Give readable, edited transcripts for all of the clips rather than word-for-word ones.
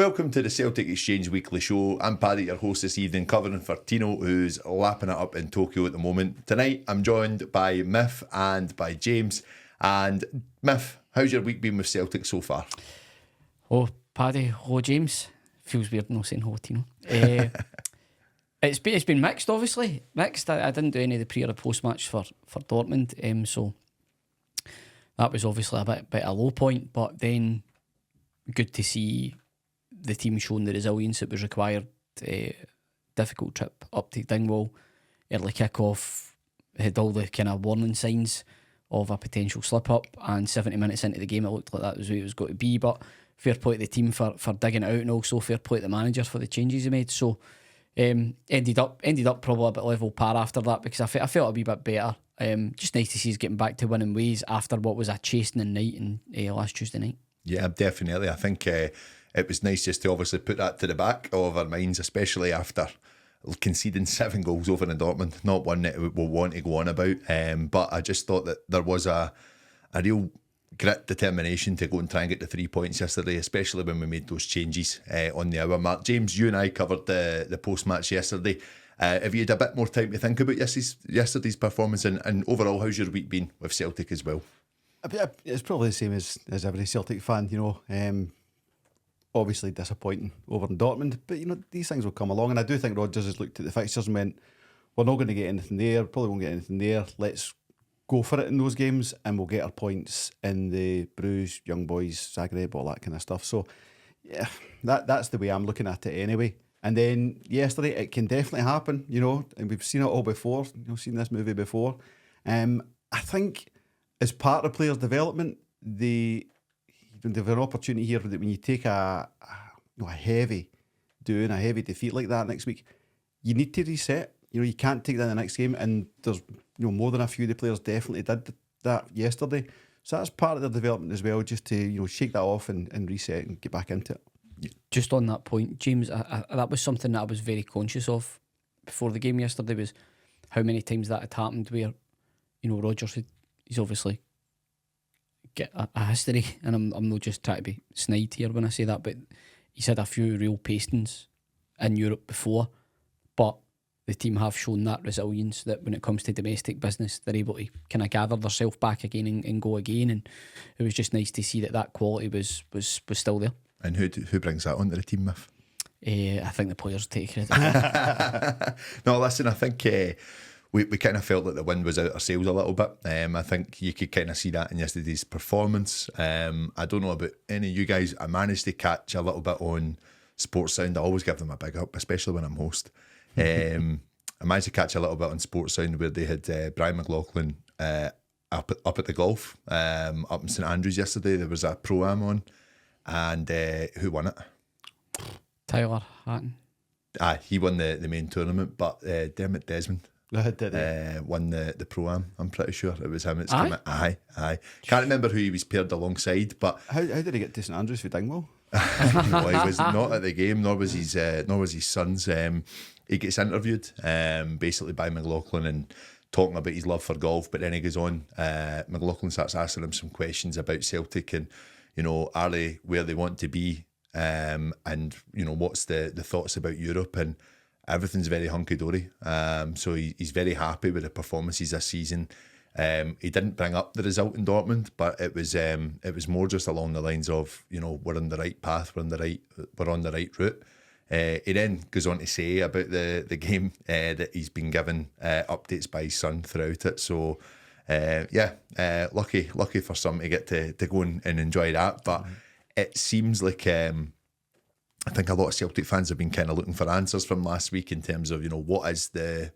Welcome to the Celtic Exchange Weekly show. I'm Paddy, your host this evening, covering for Tino, who's lapping it up in Tokyo at the moment. Tonight, I'm joined by Miff and by James. And Miff, how's your week been with Celtic so far? Oh, Paddy, oh, James. Feels weird not saying hello, Tino. It's been mixed, obviously. Mixed. I didn't do any of the pre or post match for Dortmund, so that was obviously a bit a low point. But then, good to see the team showing the resilience that was required. Difficult trip up to Dingwall, early kick-off, had all the kind of warning signs of a potential slip-up, and 70 minutes into the game it looked like that was where it was going to be. But fair play to the team for digging it out, and also fair play to the manager for the changes he made. So ended up probably a bit level par after that, because I felt a wee bit better. Just nice to see us getting back to winning ways after what was a chastening night last Tuesday night. Yeah, definitely. I think it was nice just to obviously put that to the back of our minds, especially after conceding 7 goals over in Dortmund. Not one that we'll want to go on about, but I just thought that there was a real grit, determination to go and try and get the 3 points yesterday, especially when we made those changes on the hour mark. James, you and I covered the post-match yesterday. Have you had a bit more time to think about yesterday's performance, and overall, how's your week been with Celtic as well? It's probably the same as every Celtic fan, obviously disappointing over in Dortmund, but these things will come along, and I do think Rodgers has looked at the fixtures and went, we're not going to get anything there, probably won't get anything there, let's go for it in those games and we'll get our points in the Bruges, Young Boys, Zagreb, all that kind of stuff. So yeah, that's the way I'm looking at it anyway. And then yesterday, it can definitely happen, and we've seen it all before, seen this movie before. I think as part of players' development, they have an opportunity here that when you take a heavy defeat like that next week, you need to reset. You can't take that in the next game, and there's more than a few of the players definitely did that yesterday. So that's part of their development as well, just to shake that off and reset and get back into it. Just on that point, James, that was something that I was very conscious of before the game yesterday, was how many times that had happened where Rodgers, he's obviously get a history, and I'm not just trying to be snide here when I say that, but he's had a few real pastings in Europe before, but the team have shown that resilience, that when it comes to domestic business, they're able to kind of gather themselves back again and go again, and it was just nice to see that quality was still there. And who brings that onto the team, Miff? I think the players take credit. No, listen, I think we kind of felt that the wind was out our sails a little bit. I think you could kind of see that in yesterday's performance. I don't know about any of you guys. I managed to catch a little bit on Sports Sound. I always give them a big up, especially when I'm host. I managed to catch a little bit on Sports Sound where they had Brian McLaughlin up at the golf up in St Andrews yesterday. There was a pro-am on, and who won it? Tyler Hatton. He won the main tournament, but Dermot Desmond won the pro-am. I'm pretty sure it was him. Aye. Can't remember who he was paired alongside, but how did he get to St Andrews for Dingwall? No, he was not at the game, nor was his sons. He gets interviewed basically by McLaughlin and talking about his love for golf, but then he goes on. McLaughlin starts asking him some questions about Celtic and are they where they want to be, and what's the thoughts about Europe, and everything's very hunky-dory. So he's very happy with the performances this season. He didn't bring up the result in Dortmund, but it was more just along the lines of we're on the right path, we're on the right route. He then goes on to say about the game that he's been given updates by his son throughout it. So lucky for some to get to go and enjoy that. But it seems like I think a lot of Celtic fans have been kind of looking for answers from last week in terms of what is the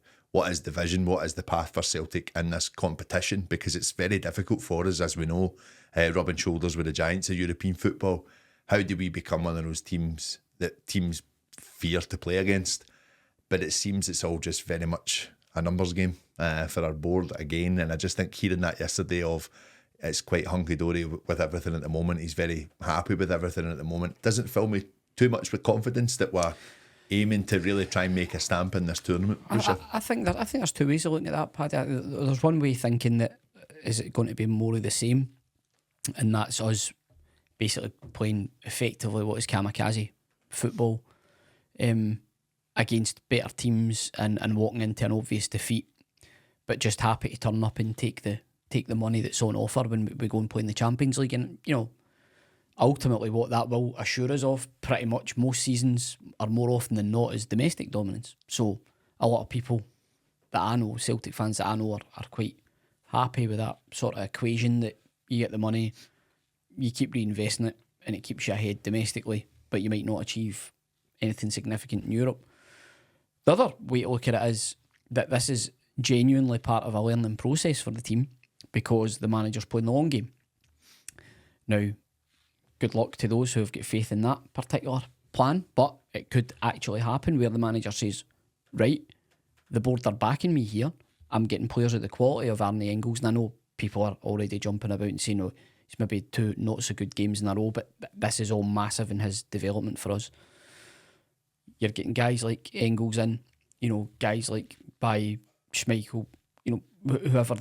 vision, what is the path for Celtic in this competition, because it's very difficult for us, as we know, rubbing shoulders with the giants of European football. How do we become one of those teams that teams fear to play against? But it seems it's all just very much a numbers game for our board again, and I just think hearing that yesterday of it's quite hunky-dory with everything at the moment, he's very happy with everything at the moment, doesn't fill me too much with confidence that we're aiming to really try and make a stamp in this tournament. I think there's two ways of looking at that, Paddy. There's one way thinking that is it going to be more of the same, and that's us basically playing effectively what is kamikaze football against better teams and walking into an obvious defeat, but just happy to turn up and take the money that's on offer when we go and play in the Champions League. And ultimately what that will assure us of pretty much most seasons are more often than not is domestic dominance. So a lot of people that I know, Celtic fans that I know, are quite happy with that sort of equation, that you get the money, you keep reinvesting it, and it keeps you ahead domestically, but you might not achieve anything significant in Europe. The other way to look at it is that this is genuinely part of a learning process for the team, because the manager's playing the long game. Now, good luck to those who have got faith in that particular plan, but it could actually happen where the manager says, right, the board are backing me here, I'm getting players of the quality of Arne Engels, and I know people are already jumping about and saying, it's maybe 2 not so good games in a row, but this is all massive in his development for us. You're getting guys like Engels in, guys like by Schmeichel, whoever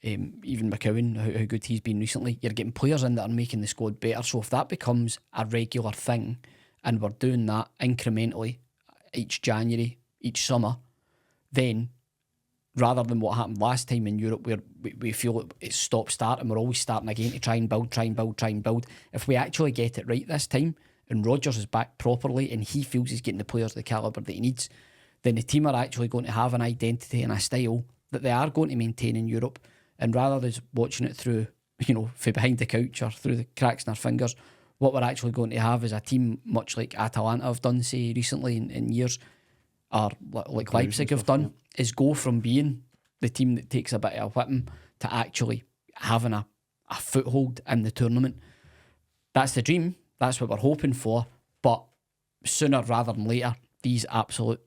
even McCowan, how good he's been recently. You're getting players in that are making the squad better. So if that becomes a regular thing, and we're doing that incrementally each January, each summer, then rather than what happened last time in Europe where we feel it's stop-start and we're always starting again to try and build. If we actually get it right this time and Rodgers is back properly and he feels he's getting the players the calibre that he needs, then the team are actually going to have an identity and a style that they are going to maintain in Europe. And rather than watching it through, from behind the couch or through the cracks in our fingers, what we're actually going to have is a team much like Atalanta have done, say, recently in years, or like Leipzig have done, is go from being the team that takes a bit of a whipping to actually having a foothold in the tournament. That's the dream. That's what we're hoping for. But sooner rather than later, these absolute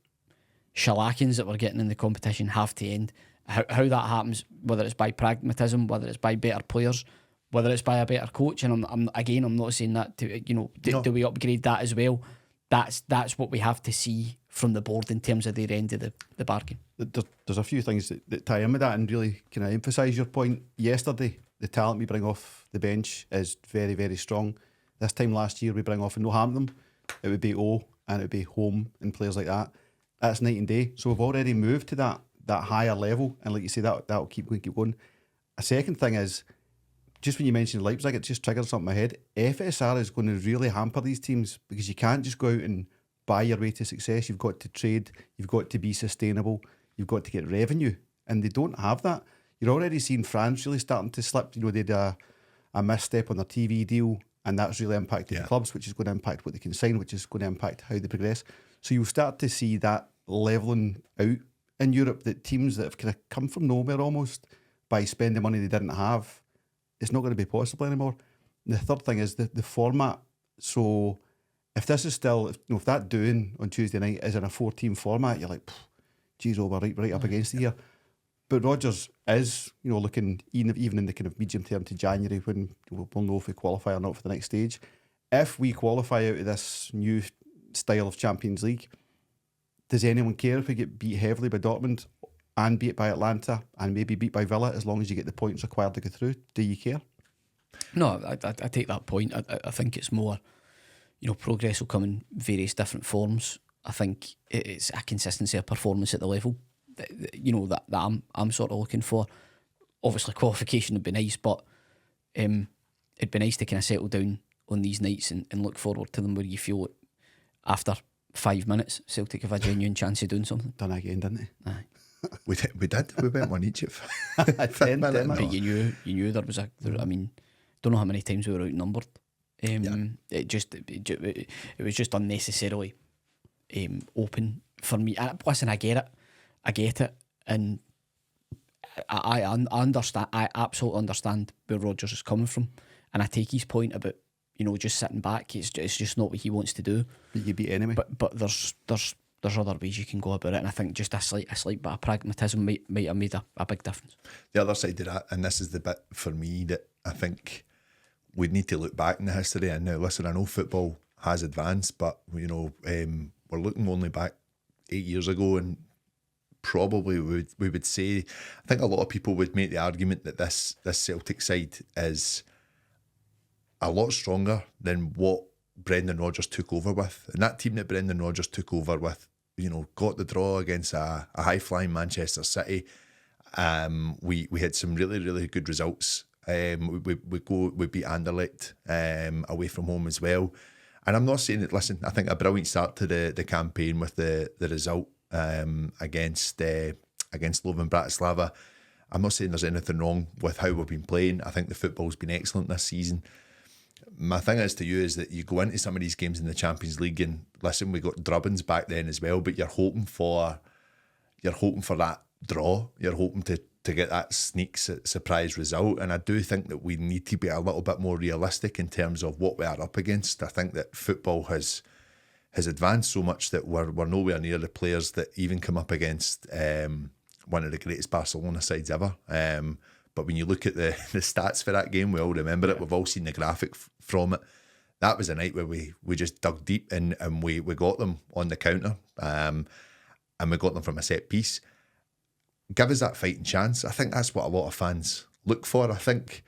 shellackings that we're getting in the competition have to end. How that happens, whether it's by pragmatism, whether it's by better players, whether it's by a better coach, and I'm not saying that to do we upgrade that as well? That's what we have to see from the board in terms of their end of the bargain. There's a few things that tie in with that and really kind of emphasise your point. Yesterday, the talent we bring off the bench is very, very strong. This time last year, we bring off and no harm them. It would be and it would be Home and players like that. That's night and day. So we've already moved to that higher level, and like you say, that'll keep going. A second thing is, just when you mentioned Leipzig, it just triggered something in my head. FSR is going to really hamper these teams, because you can't just go out and buy your way to success. You've got to trade, you've got to be sustainable, you've got to get revenue, and they don't have that. You're already seeing France really starting to slip. They had a misstep on their TV deal, and that's really impacted the clubs, which is going to impact what they can sign, which is going to impact how they progress. So you'll start to see that levelling out in Europe, that teams that have kind of come from nowhere almost by spending money they didn't have, it's not going to be possible anymore. And the third thing is the format. So if this is still, if that doing on Tuesday night is in a 4-team format, you're like, geez, we're right up against it here. But Rodgers is, looking even in the kind of medium term to January, when we'll know if we qualify or not for the next stage. If we qualify out of this new style of Champions League, does anyone care if we get beat heavily by Dortmund and beat by Atlanta and maybe beat by Villa, as long as you get the points required to go through? Do you care? No, I take that point. I think it's more, progress will come in various different forms. I think it's a consistency of performance at the level that I'm sort of looking for. Obviously, qualification would be nice, but it'd be nice to kind of settle down on these nights and look forward to them, where you feel it after 5 minutes, Celtic have a genuine chance of doing something. Done again, didn't they? Aye. We did. We went one each at 10 minutes. But you knew there was I mean, don't know how many times we were outnumbered. It was just unnecessarily open for me. Listen, I get it, and I understand. I absolutely understand where Rodgers is coming from, and I take his point about just sitting back. It's just not what he wants to do. But you beat enemy. But there's other ways you can go about it, and I think just a slight bit of pragmatism might have made a big difference. The other side of that, and this is the bit for me that I think we need to look back in the history. And now, listen, I know football has advanced, but we're looking only back 8 years ago, and probably we would say, I think a lot of people would make the argument that this Celtic side is a lot stronger than what Brendan Rodgers took over with. And that team that Brendan Rodgers took over with, got the draw against a high-flying Manchester City. We had some really, really good results. We beat Anderlecht away from home as well. And I'm not saying that, listen, I think a brilliant start to the campaign with the result against Slovan Bratislava. I'm not saying there's anything wrong with how we've been playing. I think the football's been excellent this season. My thing is to you is that you go into some of these games in the Champions League and listen, we got drubbings back then as well, but you're hoping for that draw. You're hoping to get that sneak surprise result. And I do think that we need to be a little bit more realistic in terms of what we are up against. I think that football has advanced so much that we're nowhere near the players that even come up against one of the greatest Barcelona sides ever. But when you look at the stats for that game, we all remember it. We've all seen the graphic from it. That was a night where we just dug deep and we got them on the counter, and we got them from a set piece. Give us that fighting chance. I think that's what a lot of fans look for. I think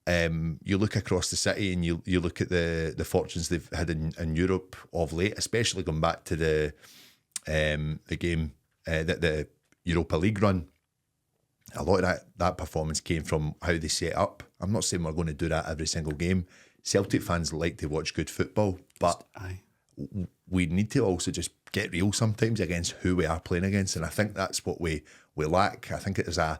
you look across the city and you look at the fortunes they've had in Europe of late, especially going back to the game, the Europa League run. A lot of that performance came from how they set up. I'm not saying we're going to do that every single game. Celtic fans like to watch good football, but we need to also just get real sometimes against who we are playing against, and I think that's what we lack. I think it is I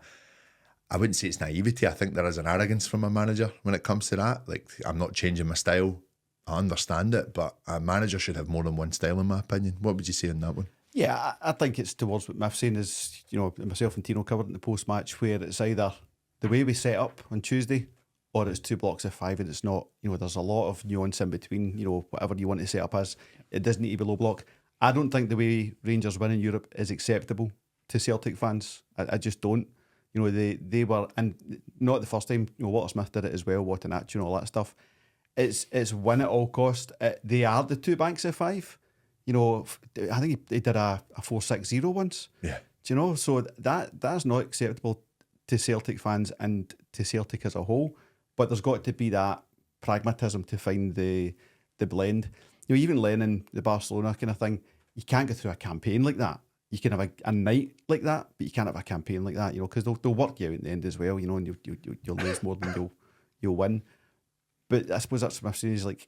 wouldn't say it's naivety. I think there is an arrogance from a manager when it comes to that. Like, I'm not changing my style. I understand it, but a manager should have more than one style, in my opinion. What would you say on that one? Yeah, I think it's towards what Miff's saying is, myself and Tino covered in the post-match, where it's either the way we set up on Tuesday or it's 2 blocks of 5 and it's not, there's a lot of nuance in between, whatever you want to set up as. It doesn't need to be low block. I don't think the way Rangers win in Europe is acceptable to Celtic fans. I just don't. They were, and not the first time, Walter Smith did it as well, what an act, all that stuff. It's win at all cost. They are the 2 banks of 5. I think he did a 4-6-0 once. Yeah. Do you know? So that's not acceptable to Celtic fans and to Celtic as a whole. But there's got to be that pragmatism to find the blend. Even Lennon, the Barcelona kind of thing, you can't go through a campaign like that. You can have a night like that, but you can't have a campaign like that, because they'll work you out in the end as well, and you'll lose more than you'll win. But I suppose that's what I'm saying is, like,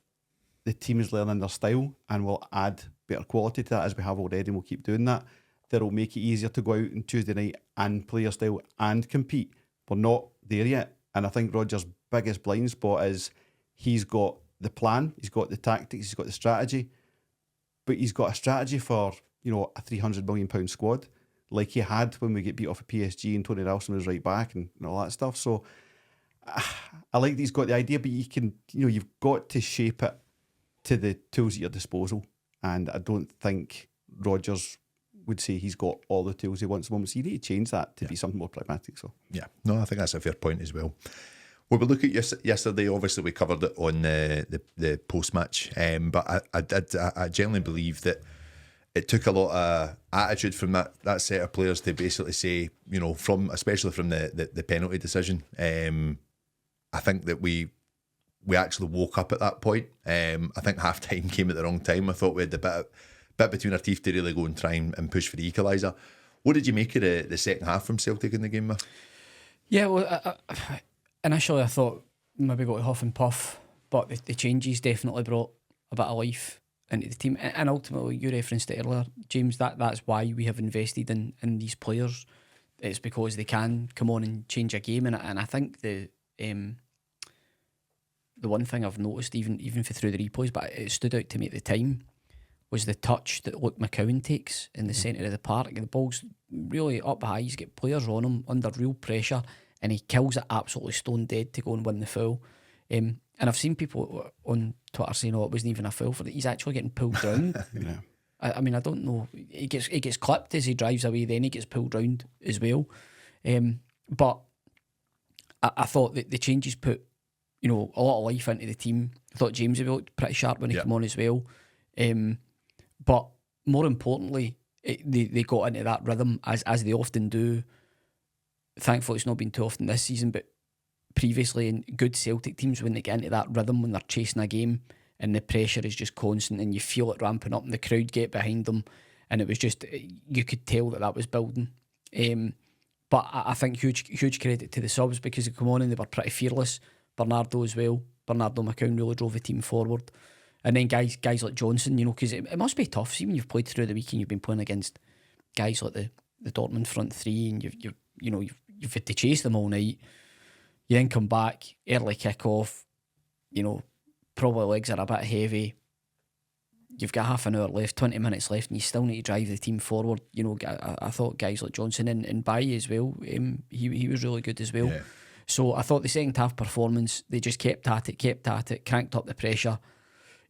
the team is learning their style and will add better quality to that as we have already, and we'll keep doing that. That'll make it easier to go out on Tuesday night and play your style and compete. We're not there yet. And I think Rodgers' biggest blind spot is he's got the plan, he's got the tactics, he's got the strategy, but he's got a strategy for, a £300 million squad like he had when we get beat off of PSG and Tony Ralston was right back and all that stuff. So I like that he's got the idea, but you can, you've got to shape it to the tools at your disposal. And I don't think Rodgers would say he's got all the tools he wants at the moment. So you need to change that to be something more pragmatic. So I think that's a fair point as well. Well, we look at yesterday. Obviously, we covered it on the post match, but I genuinely believe that it took a lot of attitude from that set of players to basically say, especially from the penalty decision. I think that we actually woke up at that point. I think half time came at the wrong time. I thought we had the bit between our teeth to really go and try and push for the equaliser. What did you make of the second half from Celtic in the game, Miff? Yeah, well, initially I thought maybe got a huff and puff, but the changes definitely brought a bit of life into the team. And ultimately, you referenced it earlier, James, that's why we have invested in these players. It's because they can come on and change a game. And I think the one thing I've noticed, even through the replays, but it stood out to me at the time, was the touch that Luke McCowan takes in the centre of the park. The ball's really up high, he's got players on him under real pressure, and he kills it absolutely stone dead to go and win the foul. And I've seen people on Twitter saying, it wasn't even a foul for that. He's actually getting pulled round. Yeah. I mean, I don't know. He gets clipped as he drives away, then he gets pulled round as well. But I thought that the changes put, a lot of life into the team. I thought James looked pretty sharp when he came on as well. But more importantly, they got into that rhythm as they often do. Thankfully, it's not been too often this season, but previously in good Celtic teams, when they get into that rhythm, when they're chasing a game, and the pressure is just constant, and you feel it ramping up, and the crowd get behind them, and it was just, you could tell that was building. But I think huge credit to the subs, because they come on and they were pretty fearless. Bernardo as well. Bernardo McCown really drove the team forward. And then guys like Johnson, you know, because it must be tough. See, when you've played through the week and you've been playing against guys like the Dortmund front three, and you've had to chase them all night. You then come back, early kick-off, you know, probably legs are a bit heavy. You've got half an hour left, 20 minutes left, and you still need to drive the team forward. You know, I thought guys like Johnson and Bhoys as well, he was really good as well. Yeah. So I thought the second half performance, they just kept at it, cranked up the pressure.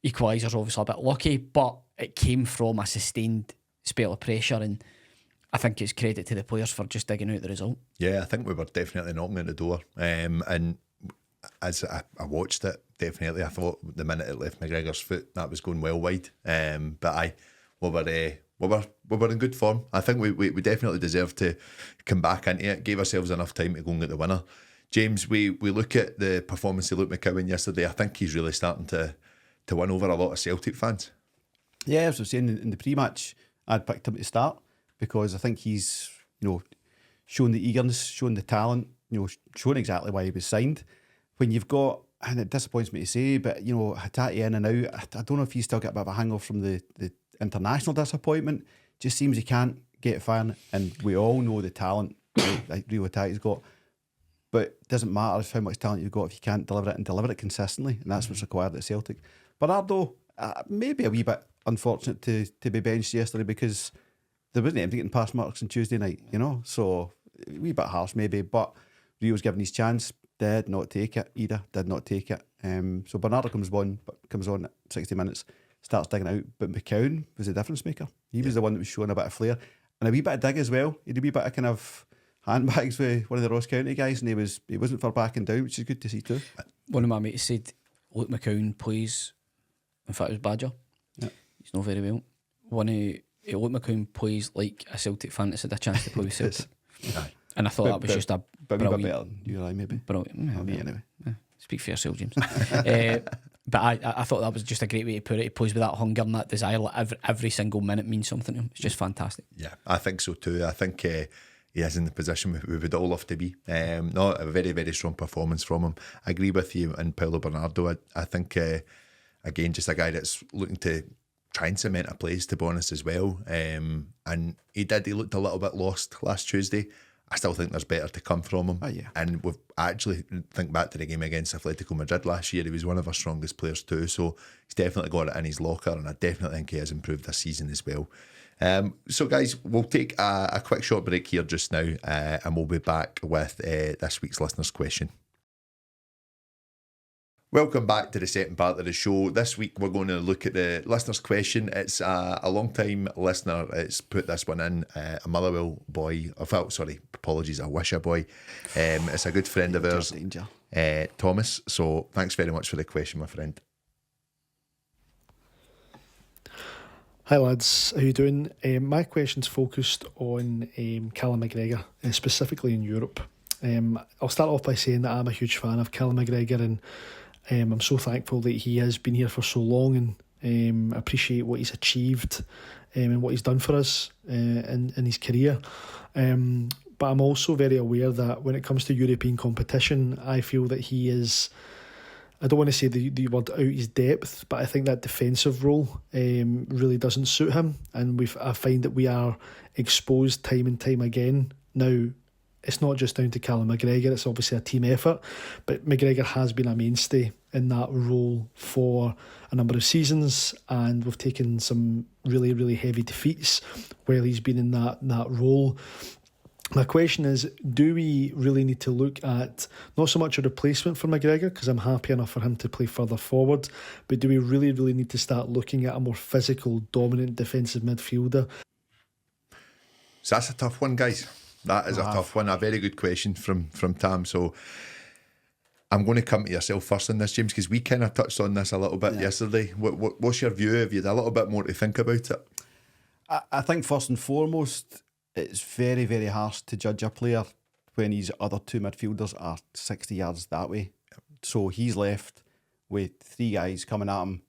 Equaliser's obviously a bit lucky, but it came from a sustained spell of pressure, and I think it's credit to the players for just digging out the result. Yeah, I think we were definitely knocking at the door. And as I watched it, definitely, I thought the minute it left McGregor's foot, that was going well wide. But we were in good form. I think we definitely deserved to come back into it, gave ourselves enough time to go and get the winner. James, we look at the performance of Luke McCowan yesterday. I think he's really starting to win over a lot of Celtic fans. Yeah, as I was saying in the pre-match, I'd picked him to start because I think he's, you know, shown the eagerness, shown the talent, you know, shown exactly why he was signed. When you've got, and it disappoints me to say, but, you know, Hatate in and out, I don't know if he's still got a bit of a hangover from the international disappointment. Just seems he can't get fan, and we all know the talent that Rio Hatate's got. But it doesn't matter how much talent you've got if you can't deliver it and deliver it consistently, and that's what's required at Celtic. Bernardo, maybe a wee bit unfortunate to be benched yesterday because there wasn't anybody getting past marks on Tuesday night, you know, so a wee bit harsh maybe, but Rio's given his chance, did not take it either, so Bernardo comes on at 60 minutes, starts digging out, but McCown was the difference maker. He was the one that was showing a bit of flair and a wee bit of dig as well. He had a wee bit of kind of handbags with one of the Ross County guys, and he wasn't for backing down, which is good to see too. One of my mates said Luke McCown plays, in fact it was Badger, he's not very well. Luke McCown plays like a Celtic fan that's had a chance to play with Celtic. And I thought that was just a brilliant, better than you and I maybe. Brilliant. Me anyway. Speak for yourself, James. But I thought that was just a great way to put it. He plays with that hunger and that desire. Like every single minute means something to him. It's just fantastic. Yeah, I think so too. I think he is in the position we would all love to be. Not a very, very strong performance from him. I agree with you and Paulo Bernardo. I think, again, just a guy that's looking to try and cement a place, to be honest, as well. And he looked a little bit lost last Tuesday. I still think there's better to come from him. Oh, yeah. And we've actually, think back to the game against Atletico Madrid last year, he was one of our strongest players too. So he's definitely got it in his locker, and I definitely think he has improved this season as well. So guys, we'll take a quick short break here just now, and we'll be back with this week's listener's question. Welcome back to the second part of the show. This week we're going to look at the listener's question. It's a long time listener. It's put this one in, a Motherwell boy. A Wisher boy. It's a good friend of ours, Thomas. So thanks very much for the question, my friend. Hi lads, how you doing? My question's focused on Callum McGregor, specifically in Europe. I'll start off by saying that I'm a huge fan of Callum McGregor, and I'm so thankful that he has been here for so long, and appreciate what he's achieved and what he's done for us in his career. But I'm also very aware that when it comes to European competition, I feel that he is, I don't want to say the word out his depth, but I think that defensive role really doesn't suit him, and I find that we are exposed time and time again. Now, it's not just down to Callum McGregor, it's obviously a team effort, but McGregor has been a mainstay in that role for a number of seasons, and we've taken some really, really heavy defeats while he's been in that role. My question is, do we really need to look at not so much a replacement for McGregor, because I'm happy enough for him to play further forward, but do we really, really need to start looking at a more physical, dominant defensive midfielder? So that's a tough one, guys. That is a tough one. A very good question from Tam. So I'm going to come to yourself first on this, James, because we kind of touched on this a little bit yesterday. What's your view? Have you had a little bit more to think about it? I think first and foremost, it's very, very harsh to judge a player when his other two midfielders are 60 yards that way. So he's left with three guys coming at him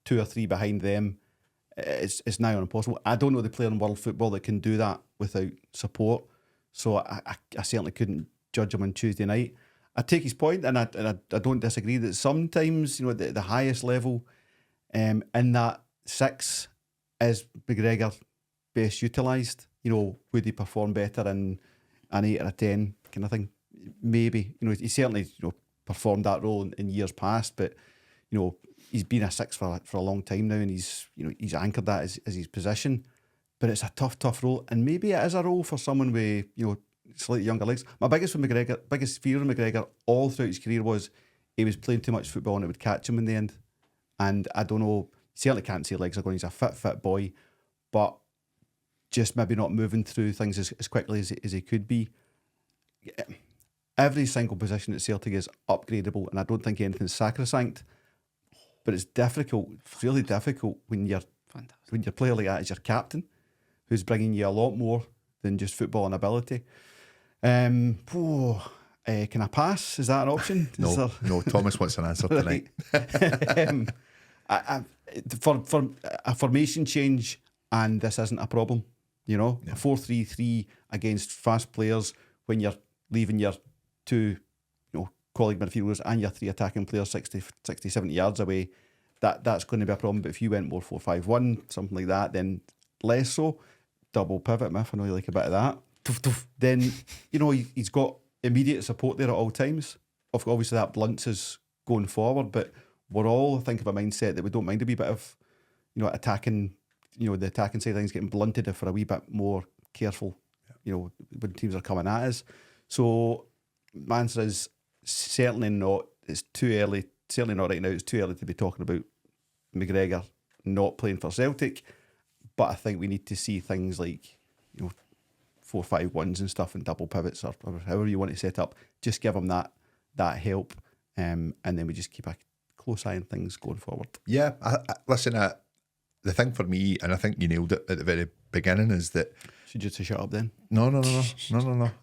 2 or 3 behind them, it's now impossible. I don't know the player in world football that can do that without support. So I certainly couldn't judge him on Tuesday night. I take his point, and I don't disagree that sometimes, you know, the highest level in that 6 is McGregor best utilised. You know, would he perform better in an 8 or a 10 kind of thing? Maybe. You know, he certainly, you know, performed that role in years past, but you know, he's been a 6 for a long time now, and he's anchored that as his position. But it's a tough role, and maybe it is a role for someone with, you know, slightly younger legs. My biggest fear of McGregor all throughout his career was he was playing too much football and it would catch him in the end. And I don't know, certainly can't say legs are going. He's a fit boy, but just maybe not moving through things as quickly as he could be. Every single position at Celtic is upgradable, and I don't think anything's sacrosanct. But it's difficult. It's really difficult when you're a player like that as your captain, who's bringing you a lot more than just football and ability. Can I pass? Is that an option? No. Thomas wants an answer tonight. For a formation change, and this isn't a problem. You know, a 4-3-3 against fast players when you're leaving your 2, you know, colleague midfielders and your 3 attacking players 60, 70 yards away, that's going to be a problem. But if you went more 4-5-1, something like that, then less so. Double pivot, Miff, I know you like a bit of that. Then, you know, he's got immediate support there at all times. Obviously that blunts us going forward, but we're all, I think, of a mindset that we don't mind a wee bit of, you know, attacking, you know, the attacking side of things getting blunted if we're a wee bit more careful, you know, when teams are coming at us. So my answer is certainly not. It's too early. Certainly not right now. It's too early to be talking about McGregor not playing for Celtic. But I think we need to see things like, you know, 4-5-1s and stuff and double pivots or however you want to set up. Just give him that help, and then we just keep a close eye on things going forward. Yeah, listen. The thing for me, and I think you nailed it at the very beginning, is that should you just shut up then? No,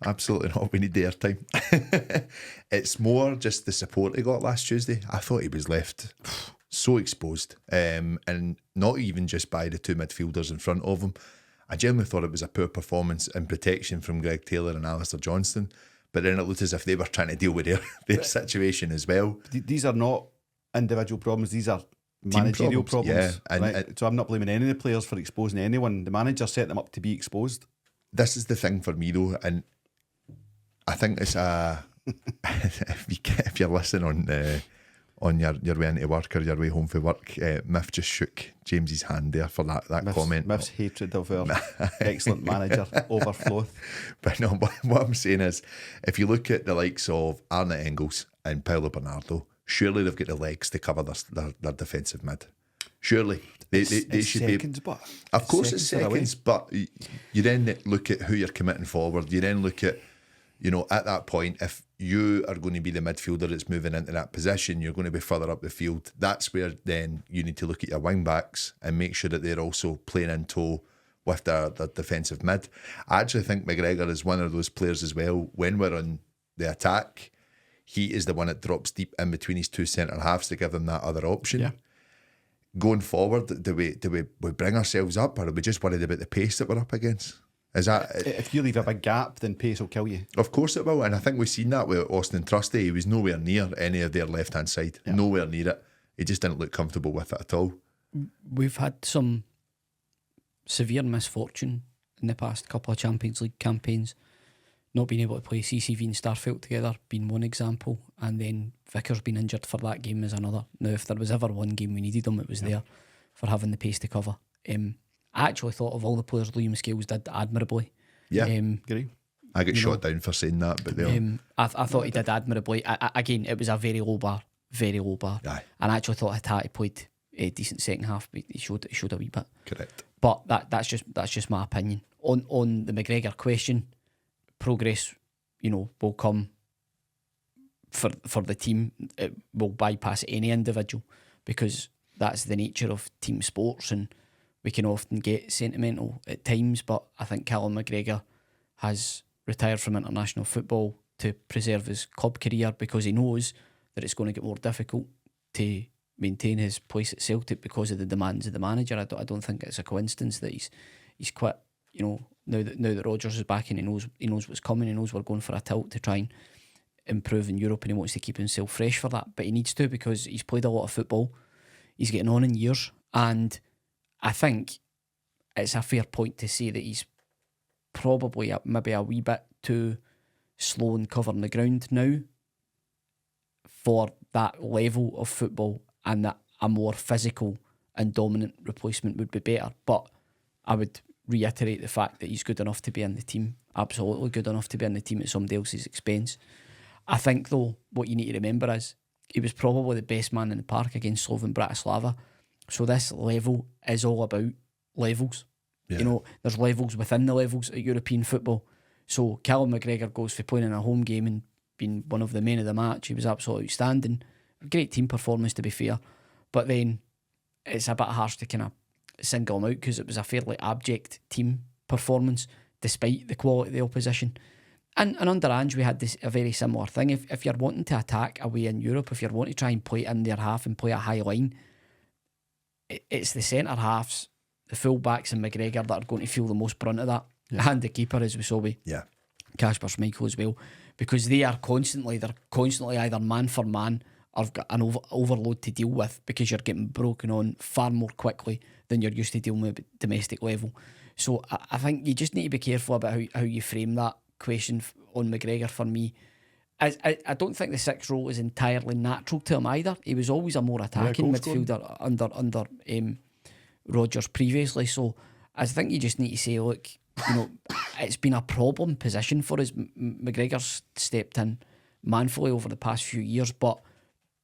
absolutely not. We need the airtime. It's more just the support he got last Tuesday. I thought he was left so exposed, and not even just by the 2 midfielders in front of him. I genuinely thought it was a poor performance in protection from Greg Taylor and Alistair Johnston, but then it looked as if they were trying to deal with their situation as well. These are not individual problems, these are managerial problems. Yeah, right? So I'm not blaming any of the players for exposing anyone. The manager set them up to be exposed. This is the thing for me though, and I think it's if you're listening on your way into work or your way home from work, Miff just shook James's hand there for that comment. Miff's hatred of our excellent manager overfloweth. But no, what I'm saying is, if you look at the likes of Arne Engels and Paulo Bernardo, surely they've got the legs to cover their defensive mid. Surely they should seconds, be. But of course, it's seconds, but you then look at who you're committing forward. You then look at, you know, at that point, if you are going to be the midfielder that's moving into that position, you're going to be further up the field. That's where then you need to look at your wing backs and make sure that they're also playing in tow with their defensive mid. I actually think McGregor is one of those players as well. When we're on the attack, he is the one that drops deep in between his 2 centre halves to give them that other option. Yeah. Going forward, do we bring ourselves up, or are we just worried about the pace that we're up against? Is that if you leave a big gap, then pace will kill you? Of course it will, and I think we've seen that with Austin Trusty. He was nowhere near any of their left hand side, nowhere near it. He just didn't look comfortable with it at all. We've had some severe misfortune in the past couple of Champions League campaigns. Not being able to play CCV and Starfelt together being one example, and then Vickers being injured for that game is another. Now, if there was ever one game we needed him, it was there for having the pace to cover. I actually thought of all the players Liam Scales did admirably. Yeah, agree. I get shot down for saying that, but I thought he did admirably. Again, it was a very low bar. Aye. And I actually thought Hatate played a decent second half, but he showed a wee bit. Correct. But that's just my opinion. On the McGregor question, progress, you know, will come for the team. It will bypass any individual, because that's the nature of team sports, and we can often get sentimental at times. But I think Callum McGregor has retired from international football to preserve his club career, because he knows that it's going to get more difficult to maintain his place at Celtic because of the demands of the manager. I don't think it's a coincidence that he's quit. You know, now that Rodgers is back and he knows what's coming. He knows we're going for a tilt to try and improve in Europe, and he wants to keep himself fresh for that. But he needs to, because he's played a lot of football. He's getting on in years, and I think it's a fair point to say that he's probably maybe a wee bit too slow in covering the ground now for that level of football, and that a more physical and dominant replacement would be better. But I would reiterate the fact that he's good enough to be in the team, absolutely good enough to be in the team at somebody else's expense. I think, though, what you need to remember is he was probably the best man in the park against Slovan Bratislava. So this level is all about levels. Yeah. You know, there's levels within the levels at European football. So Callum McGregor goes for playing in a home game and being one of the men of the match. He was absolutely outstanding. Great team performance, to be fair. But then it's a bit harsh to kind of single him out, because it was a fairly abject team performance despite the quality of the opposition. And under Ange, we had a very similar thing. If you're wanting to attack away in Europe, if you're wanting to try and play in their half and play a high line, it's the centre halves, the full backs and McGregor that are going to feel the most brunt of that. Yeah. And the keeper, as we saw with Kasper Schmeichel as well, because they're constantly either man for man or got an overload to deal with, because you're getting broken on far more quickly than you're used to dealing with at domestic level. So I think you just need to be careful about how you frame that question on McGregor. For me, I don't think the 6 role is entirely natural to him either. He was always a more attacking midfielder under Rodgers previously. So I think you just need to say, look, you know, it's been a problem position for us. McGregor's stepped in manfully over the past few years, but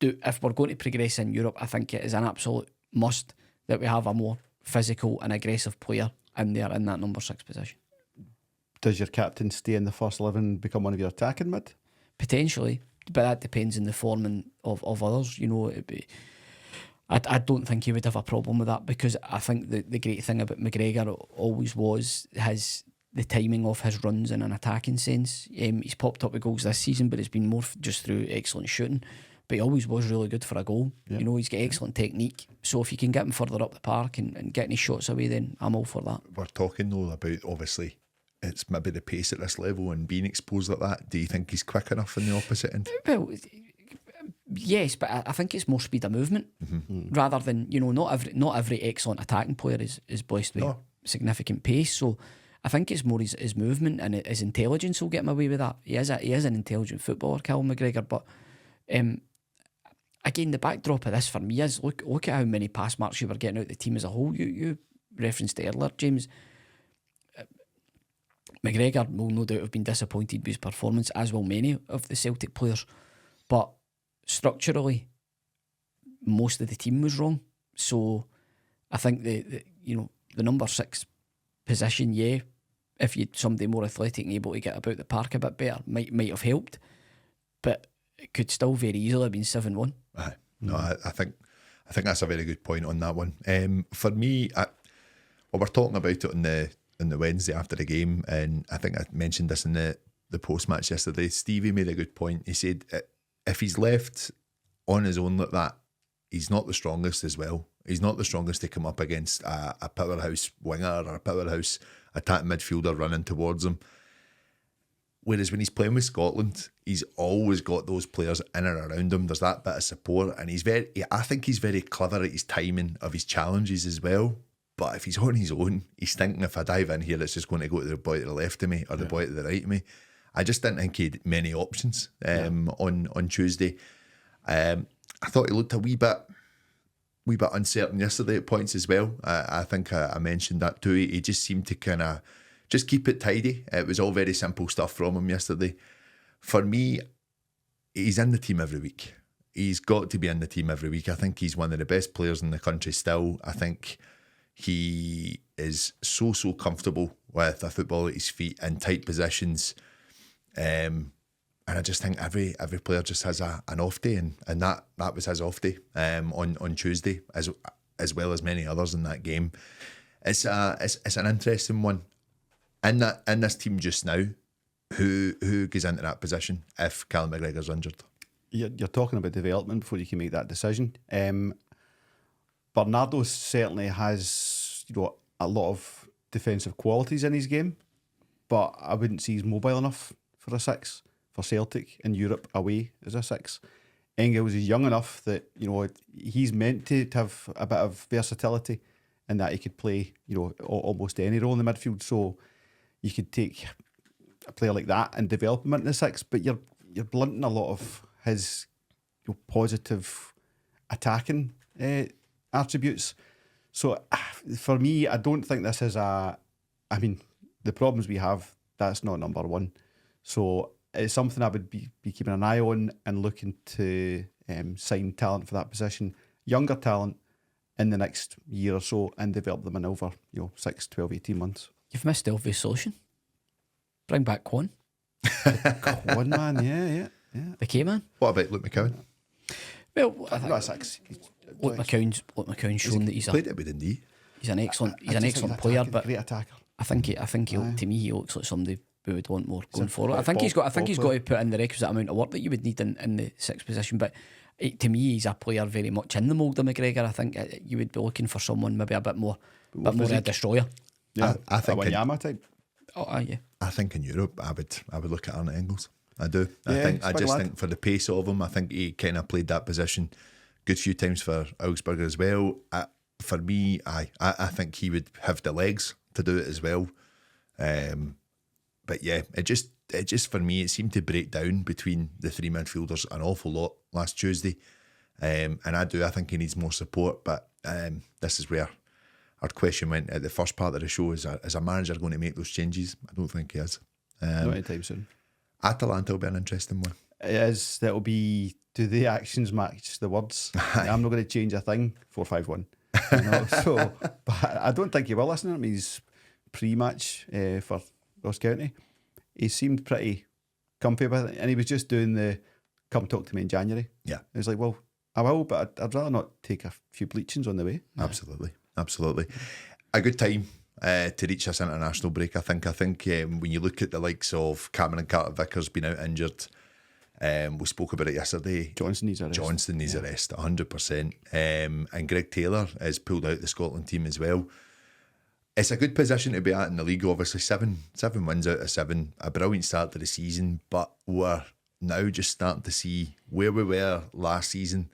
if we're going to progress in Europe, I think it is an absolute must that we have a more physical and aggressive player in there in that number 6 position. Does your captain stay in the first 11 and become one of your attacking mid? Potentially, but that depends on the form of others. You know, I don't think he would have a problem with that, because I think the great thing about McGregor always was the timing of his runs in an attacking sense. He's popped up with goals this season, but it's been more just through excellent shooting. But he always was really good for a goal. Yeah. You know, he's got excellent technique. So if you can get him further up the park and getting his shots away, then I'm all for that. We're talking though about, obviously, it's maybe the pace at this level and being exposed like that. Do you think he's quick enough in the opposite end? Well, yes, but I think it's more speed of movement rather than, you know, not every excellent attacking player is blessed with significant pace. So I think it's more his movement and his intelligence will get him away with that. He is an intelligent footballer, Callum McGregor, but again, the backdrop of this for me is look at how many pass marks you were getting out of the team as a whole. You referenced it earlier, James. McGregor will no doubt have been disappointed with his performance, as will many of the Celtic players, but structurally most of the team was wrong. So I think the number 6 position, if you'd somebody more athletic and able to get about the park a bit better, might have helped, but it could still very easily have been 7-1. No, I think that's a very good point on that one. For me, we're talking about it on the Wednesday after the game, and I think I mentioned this in the post-match yesterday. Stevie made a good point. He said if he's left on his own like that, he's not the strongest as well. He's not the strongest to come up against a powerhouse winger or a powerhouse attacking midfielder running towards him. Whereas when he's playing with Scotland, he's always got those players in and around him. There's that bit of support, and I think he's very clever at his timing of his challenges as well. But if he's on his own, he's thinking, if I dive in here, it's just going to go to the boy to the left of me or the boy to the right of me. I just didn't think he had many options on Tuesday. I thought he looked a wee bit uncertain yesterday at points as well. I think I mentioned that too. He just seemed to kind of just keep it tidy. It was all very simple stuff from him yesterday. For me, he's in the team every week. He's got to be in the team every week. I think he's one of the best players in the country still. I think he is so comfortable with a football at his feet in tight positions. And I just think every player just has an off day, and that was his off day on Tuesday, as well as many others in that game. It's an interesting one. In this team just now, who goes into that position if Callum McGregor's injured? You're talking about development before you can make that decision. Bernardo certainly has, a lot of defensive qualities in his game, but I wouldn't say he's mobile enough for a 6 for Celtic in Europe away as a 6. Engels is young enough that he's meant to have a bit of versatility, and that he could play almost any role in the midfield. So you could take a player like that and develop him into the 6, but you're blunting a lot of his positive attacking attributes. So for me, I don't think this is the problems we have, that's not number one. So it's something I would be keeping an eye on and looking to sign talent for that position, younger talent, in the next year or so, and develop them in over 6, 12, 18 months. You've missed the obvious solution. Bring back Quan. Quan, man, yeah. The K-man. What about Luke McCowan? Well, I Not a think 6. Luke McCowan's shown that he's played it with Dundee. an excellent player, but great attacker. I think to me he looks like somebody we would want more going forward. I think he's got to put in the requisite amount of work that you would need in the 6th position. But to me, he's a player very much in the mould of McGregor. I think you would be looking for someone maybe a bit more of a destroyer. Yeah, I think a Wanyama type. Oh, yeah. I think in Europe, I would look at Arne Engels. I do. Yeah, I just think for the pace of him, I think he kind of played that position good few times for Augsburg as well. For me, I think he would have the legs to do it as well. But yeah, it just for me, it seemed to break down between the three midfielders an awful lot last Tuesday. And I think he needs more support. But this is where our question went at the first part of the show: is a manager going to make those changes? I don't think he is. Not anytime soon. Atalanta will be an interesting one. It is. That'll be, do the actions match the words? I'm not going to change a thing. 4-5-1. So, but I don't think he will. Listen to him. He's pre-match for Ross County. He seemed pretty comfy with it, and he was just doing the come talk to me in January. Yeah. He was like, well, I will, but I'd rather not take a few bleachings on the way. Absolutely. A good time to reach this international break. I think when you look at the likes of Cameron and Carter Vickers being out injured, we spoke about it yesterday. Johnson needs a rest, 100%. And Greg Taylor has pulled out the Scotland team as well. It's a good position to be at in the league, obviously. Seven wins out of 7, a brilliant start to the season, but we're now just starting to see where we were last season.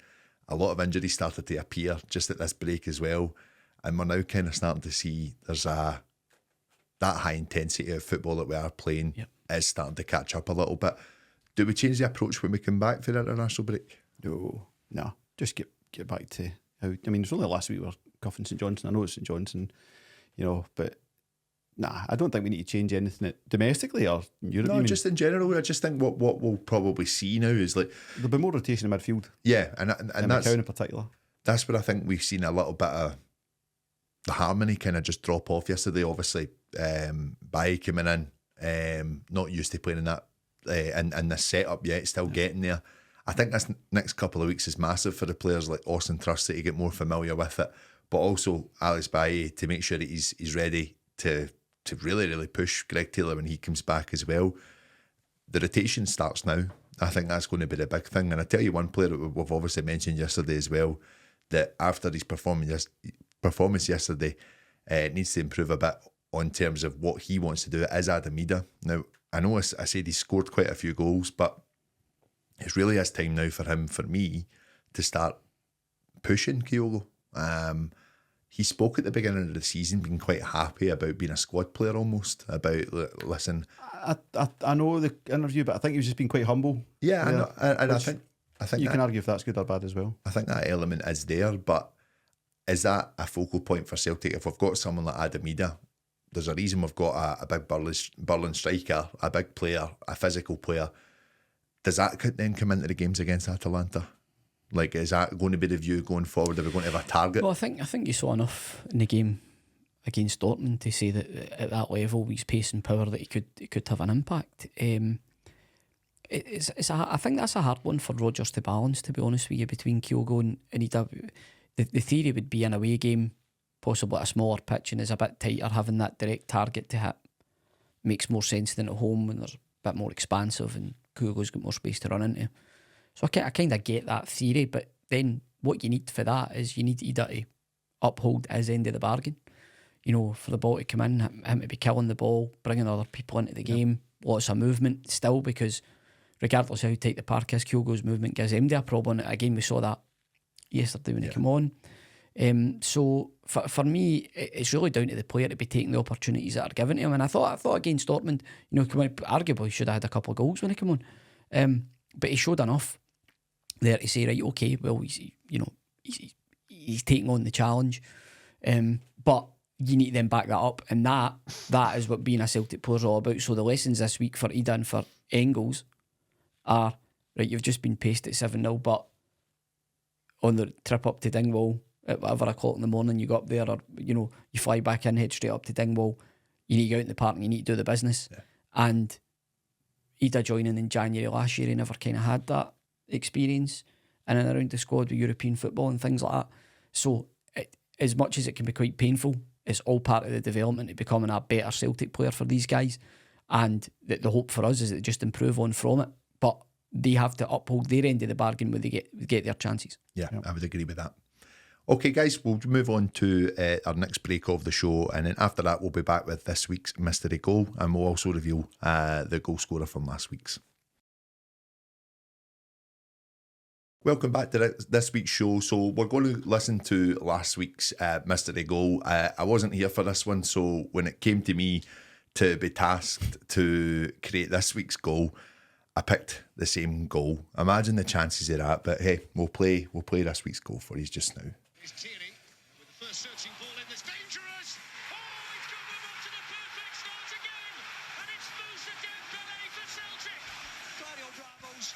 A lot of injuries started to appear just at this break as well, and we're now kind of starting to see there's that high intensity of football that we are playing is starting to catch up a little bit. Do we change the approach when we come back for the international break? No, just get back to how. I mean, it's only last week we were cuffing St Johnstone. I know it's St Johnstone, but I don't think we need to change anything domestically or in Europe. No, just in general. I just think what we'll probably see now is like there'll be more rotation in midfield. Yeah, and that's McCowan in particular. That's where I think we've seen a little bit of the harmony kind of just drop off yesterday. Obviously, Bai coming in, not used to playing in that in this setup yet, still getting there. I think this next couple of weeks is massive for the players like Austin Trusty to get more familiar with it, but also Alex Baye to make sure that he's ready to really, really push Greg Taylor when he comes back as well. The rotation starts now. I think that's going to be the big thing. And I tell you one player that we've obviously mentioned yesterday as well, that after his performance yesterday needs to improve a bit on terms of what he wants to do, is Adam Idah. Now, I know I said he scored quite a few goals, but it's really his time now for me, to start pushing Kyogo. He spoke at the beginning of the season being quite happy about being a squad player almost, about, listen... I know the interview, but I think he was just being quite humble. Yeah, I know, and I think you can argue if that's good or bad as well. I think that element is there, but is that a focal point for Celtic? If we've got someone like Adam Idah, there's a reason we've got a big burling striker, a big player, a physical player. Does that then come into the games against Atalanta? Like, is that going to be the view going forward? Are we going to have a target? Well, I think you saw enough in the game against Dortmund to say that at that level, with his pace and power, that he could have an impact. I think that's a hard one for Rodgers to balance, to be honest with you, between Kyogo and Idah. The theory would be an away game, possibly at a smaller pitch and is a bit tighter, having that direct target to hit makes more sense than at home when there's a bit more expansive and Kyogo's got more space to run into. So I kind of get that theory, but then what you need for that is you need Idah to uphold his end of the bargain. You know, for the ball to come in, him to be killing the ball, bringing other people into the game, lots of movement still, because regardless of how tight the park is, Kyogo's movement gives MD a problem. Again, we saw that yesterday when he came on. So for me, it's really down to the player to be taking the opportunities that are given to him. And I thought against Dortmund, you know, arguably he should have had a couple of goals when he came on. But he showed enough there to say, right, okay, well, he's taking on the challenge. But you need to then back that up, and that is what being a Celtic player is all about. So the lessons this week for Ida and for Engels are, right, you've just been paced at 7-0, but on the trip up to Dingwall at whatever o'clock in the morning you got up there, or you fly back in, head straight up to Dingwall, you need to go out in the park and you need to do the business. And Ida joining in January last year, he never kind of had that experience in and around the squad with European football and things like that. So as much as it can be quite painful, it's all part of the development of becoming a better Celtic player for these guys. And the hope for us is that they just improve on from it. But they have to uphold their end of the bargain when they get their chances. Yeah, I would agree with that. Okay, guys, we'll move on to our next break of the show. And then after that, we'll be back with this week's mystery goal. And we'll also reveal the goal scorer from last week's. Welcome back to this week's show. So we're going to listen to last week's mystery goal. I wasn't here for this one, so when it came to me to be tasked to create this week's goal, I picked the same goal. Imagine the chances of that, but hey, we'll play this week's goal for you just now. Here's Tierney with the first searching ball in. That's dangerous. Oh, he's got them up to the perfect start again, and it's Moussa Dembele for Celtic. Claudio Ramos.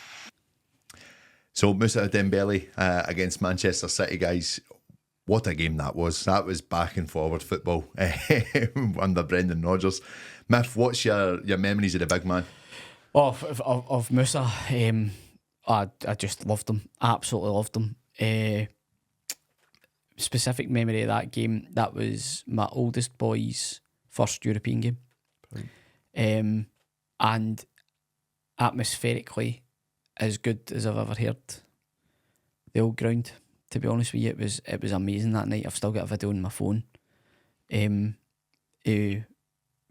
So Moussa Dembele against Manchester City, guys. What a game that was. That was back and forward football under Brendan Rodgers. Miff, what's your memories of the big man? Of Moussa, I just loved him. Absolutely loved him. Specific memory of that game, that was my oldest boy's first European game. Right. And atmospherically, as good as I've ever heard the old ground. To be honest with you, it was amazing that night. I've still got a video on my phone.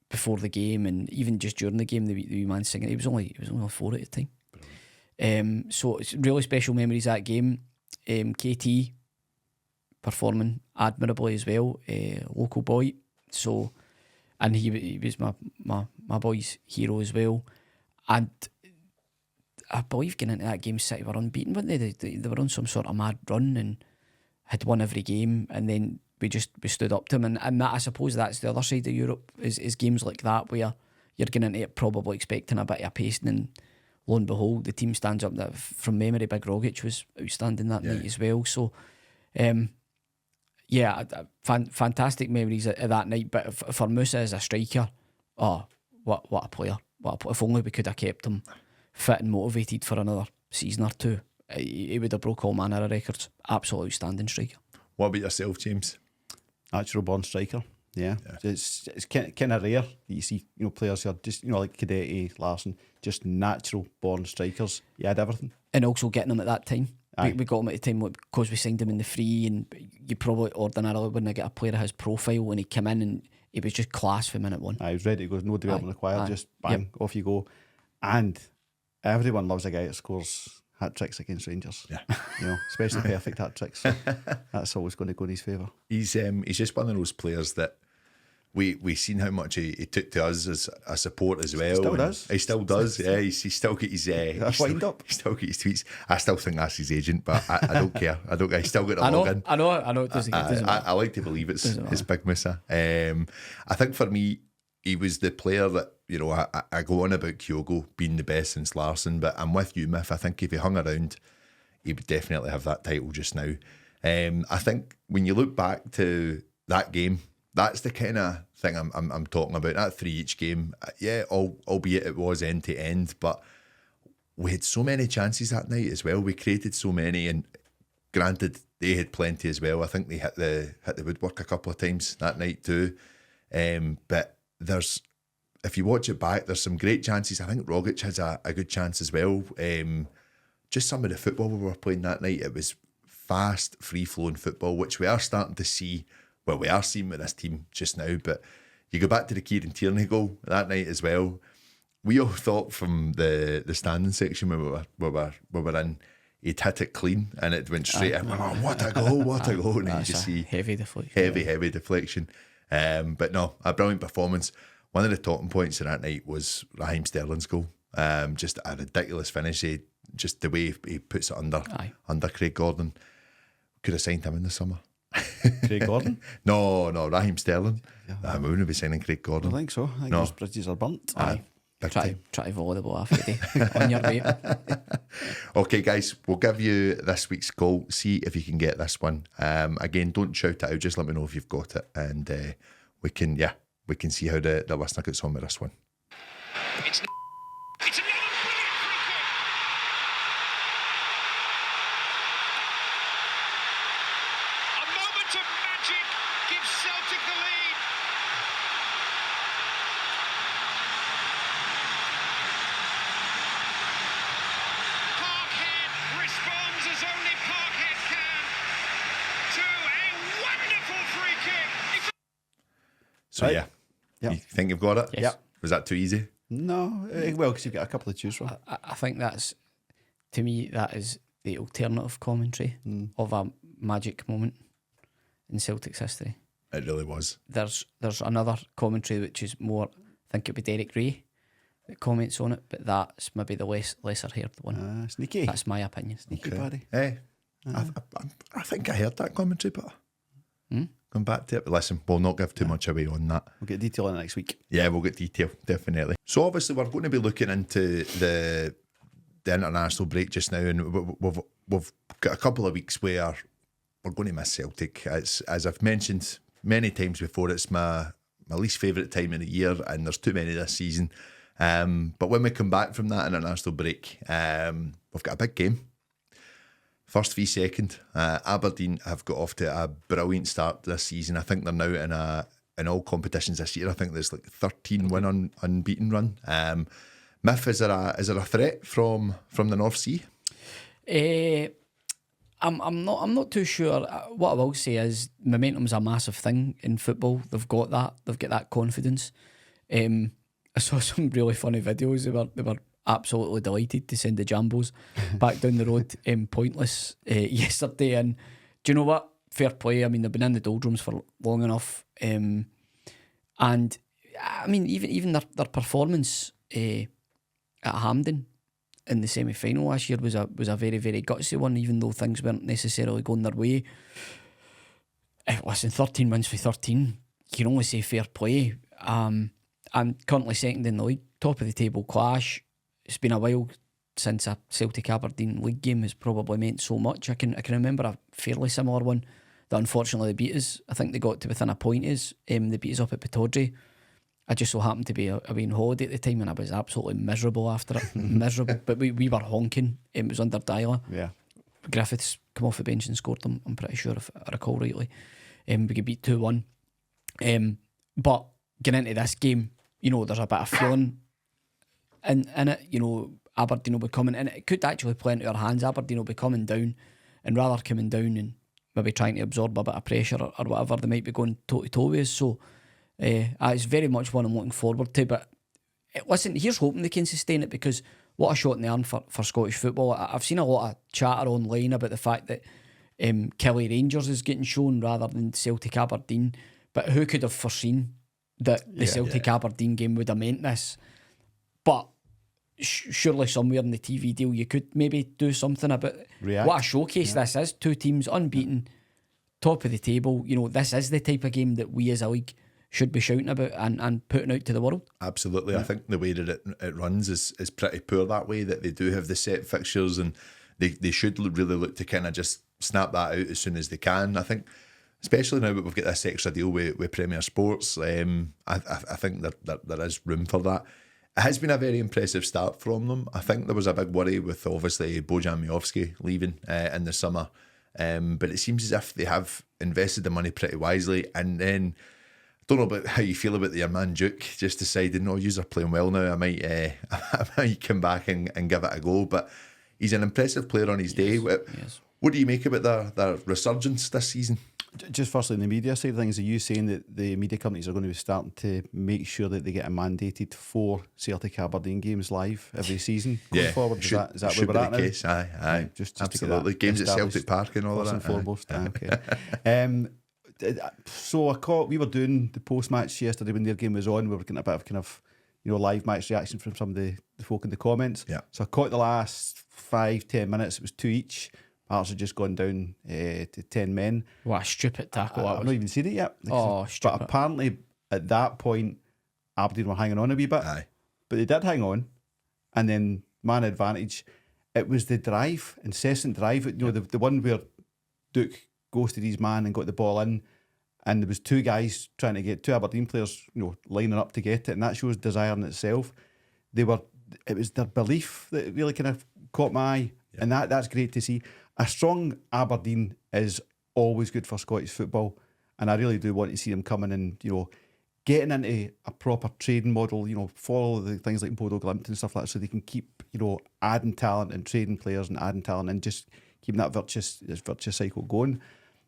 Before the game and even just during the game, the wee man singing. He was only 4 at the time. So it's really special memories of that game. KT performing admirably as well, local boy. So, and he was my boy's hero as well. And I believe getting into that game, City were unbeaten, weren't they? They were on some sort of mad run and had won every game, and then we stood up to them, and that, I suppose that's the other side of Europe, is games like that where you're getting into it probably expecting a bit of a pacing, and lo and behold the team stands up. That from memory, Big Rogic was outstanding that night as well. So fantastic memories of that night. But for Moussa as a striker, what a player. If only we could have kept him fit and motivated for another season or two, he would have broke all manner of records. Absolute outstanding striker. What about yourself, James? Natural born striker. Yeah. It's kind of rare that you see players who are just like Cadete, Larson, just natural born strikers. He had everything, and also getting him at that time. We got him at the time because we signed him in the free, and you probably ordinarily wouldn't get a player of his profile when he came in, and he was just class from minute one. I was ready to go, no development required, just bang, off you go. And everyone loves a guy that scores hat tricks against Rangers. Yeah. Especially perfect hat tricks. So that's always going to go in his favour. He's just one of those players that we seen how much he took to us as a support as well. He still does. Yeah, he's still got his wind up. He's still got his tweets. I still think that's his agent, but I don't care. He's still got the login. I know. It doesn't. I like to believe it's Big Moussa. I think for me, he was the player that, I go on about Kyogo being the best since Larson, but I'm with you, Miff. I think if he hung around, he would definitely have that title just now. I think when you look back to that game, that's the kind of thing I'm talking about. That 3-each game, albeit it was end to end, but we had so many chances that night as well. We created so many, and granted, they had plenty as well. I think they hit the woodwork a couple of times that night too. But if you watch it back, there's some great chances. I think Rogic has a good chance as well. Just some of the football we were playing that night, it was fast, free-flowing football, which we are starting to see. Well, we are seeing with this team just now, but you go back to the Kieran Tierney goal that night as well. We all thought from the standing section when we were in, he'd hit it clean and it went straight in. Oh, what a goal, what a goal. And you just see heavy deflection. Heavy deflection. But no, a brilliant performance. One of the talking points of that night was Raheem Sterling's goal. Just a ridiculous finish. Just the way he puts it under Craig Gordon. Could have signed him in the summer. Craig Gordon? No, Raheem Sterling. We wouldn't be signing Craig I Gordon. don't think so. I think those bridges are burnt. Aye. Try to volley the ball after the on your way. Okay, guys, we'll give you this week's goal. See if you can get this one. Again, don't shout it out. Just let me know if you've got it, and we can see how the listener gets on with this one. It's another brilliant free kick. A moment of magic gives Celtic the lead. Parkhead responds as only Parkhead can to a wonderful free kick. So Right. yeah, Yeah. you think you've got it? Yes. Yeah. Was that too easy? No, well, because you've got a couple to choose from. I think that's, to me, that is the alternative commentary of a magic moment in Celtic's history. It really was. There's another commentary which is more, I think it'd be Derek Ray that comments on it, but that's maybe the lesser heard one. Sneaky. That's my opinion. Sneaky, Paddy. I think I heard that commentary, but going back to it. But listen, we'll not give too much away on that. We'll get detail on it next week. Yeah, we'll get detail, definitely. So obviously we're going to be looking into the international break just now, and we've got a couple of weeks where we're going to miss Celtic. It's, as I've mentioned many times before, it's my least favourite time of the year, and there's too many this season. But when we come back from that international break, we've got a big game. First v second. Aberdeen have got off to a brilliant start this season. I think they're now in all competitions this year. I think there's like 13 win unbeaten run. Miff, is there a threat from the North Sea? I'm not too sure. What I will say is momentum's a massive thing in football. They've got that confidence. I saw some really funny videos. They were absolutely delighted to send the Jambos back down the road pointless yesterday. And do you know what? Fair play. I mean, they've been in the doldrums for long enough. And I mean, even their performance at Hampden in the semi-final last year was a very, very gutsy one, even though things weren't necessarily going their way. Listen, 13 wins for 13, you can only say fair play. I'm currently second in the league, top of the table clash. It's been a while since a Celtic Aberdeen league game has probably meant so much. I can remember a fairly similar one that unfortunately they beat us. I think they got to within a point of us. They beat us up at Pittodrie. I just so happened to be away on holiday at the time, and I was absolutely miserable after it. Miserable. But we were honking. It was under Dyla. Yeah. Griffiths come off the bench and scored them, I'm pretty sure, if I recall rightly. We could beat 2-1. But getting into this game, there's a bit of feeling in it. Aberdeen will be coming, and it could actually play into our hands. Aberdeen will be coming down, and rather coming down and maybe trying to absorb a bit of pressure or whatever, they might be going toe-to-toe with us. So it's very much one I'm looking forward to. But listen, here's hoping they can sustain it, because what a shot in the arm for Scottish football. I've seen a lot of chatter online about the fact that Killie Rangers is getting shown rather than Celtic Aberdeen, but who could have foreseen that the Celtic Aberdeen game would have meant this? But surely somewhere in the TV deal you could maybe do something about React. What a showcase this is. Two teams unbeaten, top of the table. This is the type of game that we as a league should be shouting about and putting out to the world. Absolutely. I think the way that it runs is pretty poor that way, that they do have the set fixtures, and they should really look to kind of just snap that out as soon as they can. I think, especially now that we've got this extra deal with Premier Sports, I think that there is room for that. It has been a very impressive start from them. I think there was a big worry with obviously Bojan Miovski leaving in the summer, but it seems as if they have invested the money pretty wisely. And then, I don't know about how you feel about your man Duke just deciding, no, you're playing well now, I might come back and give it a go. But he's an impressive player on his day. Yes. What do you make about their resurgence this season? Just firstly, in the media side of things, are you saying that the media companies are going to be starting to make sure that they get a mandated 4 Celtic Aberdeen games live every season going forward? Is that where we're at now? Case. Aye. Right, just Absolutely. To Games at Celtic Park and all of that. Foremost. Okay. So we were doing the post match yesterday when their game was on. We were getting a bit of kind of live match reaction from some of the folk in the comments. Yeah. So I caught the last 5-10 minutes. It was 2 each. Hearts had just gone down to 10 men. What a stupid tackle I've not even seen it yet. Oh, stupid. But apparently at that point, Aberdeen were hanging on a wee bit. Aye. But they did hang on. And then man advantage. It was the drive, incessant drive. The one where Duke ghosted his man and got the ball in. And there was 2 guys trying to get 2 Aberdeen players, lining up to get it. And that shows desire in itself. It was their belief that really kind of caught my eye. Yeah. And that's great to see. A strong Aberdeen is always good for Scottish football, and I really do want to see them coming and getting into a proper trading model. Follow the things like Bodo Glimt and stuff like that, so they can keep adding talent and trading players and adding talent and just keeping that virtuous cycle going.